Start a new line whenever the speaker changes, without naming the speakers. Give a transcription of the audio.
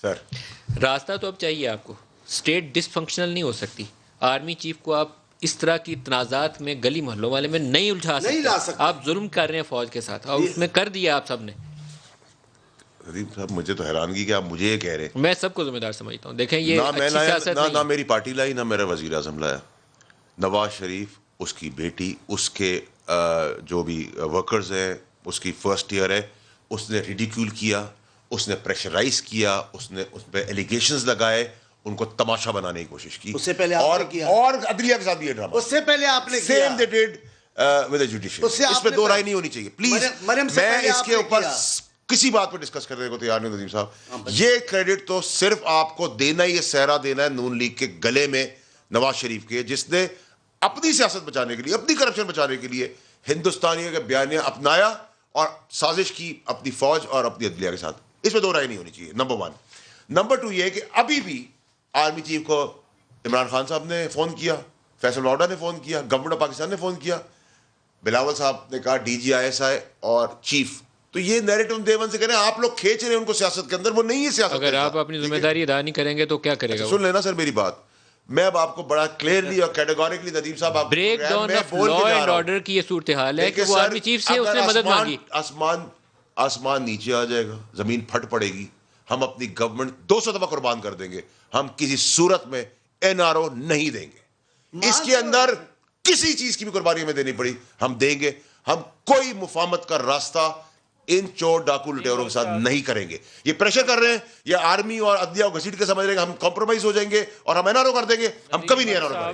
سر
راستہ تو اب چاہیے آپ کو. اسٹیٹ ڈس فنکشنل نہیں ہو سکتی. آرمی چیف کو آپ اس طرح کی تنازعات میں گلی محلوں والے میں نہیں الجھا سکتے. آپ ظلم کر رہے ہیں فوج کے ساتھ اور اس میں کر دیا آپ سب نے.
ندیم صاحب مجھے تو حیرانگی کہ آپ مجھے یہ کہہ رہے ہیں.
میں سب کو ذمہ دار سمجھتا ہوں. دیکھیں یہ
نہ میں
اچھی
لایا
سیاست نہیں
نہ
ہے.
میری پارٹی لائی نہ میرا وزیر اعظم لایا. نواز شریف، اس کی بیٹی، اس کے جو بھی ورکرز ہیں، اس کی فرسٹ ایئر ہے، اس نے ریڈیکیول کیا، اس نے پریشرائز کیا، اس نے اس پہ ایلیگیشنز لگائے، ان کو تماشا بنانے کی کوشش کی.
اس سے پہلے آپ نے کیا.
اور عدلیہ کے ساتھ بھی یہ ڈرامہ.
اس سے پہلے آپ نے کیا.
Same they did with the judiciary. اس پہ دو رائے نہیں ہونی چاہیے پلیز. میں اس کے اوپر کسی بات پہ ڈسکس کرنے کو تیار نہیں ندیم صاحب. یہ کریڈٹ تو صرف آپ کو دینا ہی، یہ صحرا دینا ہے نون لیگ کے گلے میں نواز شریف کے، جس نے اپنی سیاست بچانے کے لیے، اپنی کرپشن بچانے کے لیے ہندوستانیوں کے بیانیہ اپنایا اور سازش کی اپنی فوج اور اپنی عدلیہ کے ساتھ. اس پہ دو رائے نہیں ہونی چاہیے. نمبر 1. نمبر 2 یہ کہ ابھی بھی آرمی چیف کو عمران خان صاحب نے فون کیا، فیصل ماوڈا نے فون کیا، گورنمنٹ آف پاکستان نے فون کیا، بلاول صاحب نے کہا D G I S I اور چیف. تو یہ نیریٹو دیون سے کہہ رہے ہیں آپ لوگ کھینچ رہے ہیں ان کو سیاست کے اندر. وہ نہیں ہے سیاست.
اگر آپ اپنی ذمہ داری ادا نہیں کریں گے تو کیا کرے گا؟
سن لینا سر میری بات. میں اب آپ کو بڑا کلیئرلی اور کیٹیگوریکلی ندیم صاحب آپ
break down of law and order کی یہ صورتحال ہے کہ وہ آرمی چیف سے اس نے مدد مانگی.
آسمان نیچے آ جائے گا، زمین پھٹ پڑے گی، ہم اپنی گورنمنٹ 200 دفعہ قربان کر دیں گے، ہم کسی صورت میں NRO نہیں دیں گے. اس کے اندر کسی چیز کی بھی قربانی ہمیں دینی پڑی ہم دیں گے. ہم کوئی مفاہمت کا راستہ ان چور ڈاکو لٹیروں کے ساتھ نہیں کریں گے. یہ پریشر کر رہے ہیں، یہ آرمی اور عدلیہ کو گھسیٹ کے سمجھ رہے ہیں کہ ہم کمپرومائز ہو جائیں گے اور ہم NRO کر دیں گے. ہم کبھی نہیں NRO کریں گے.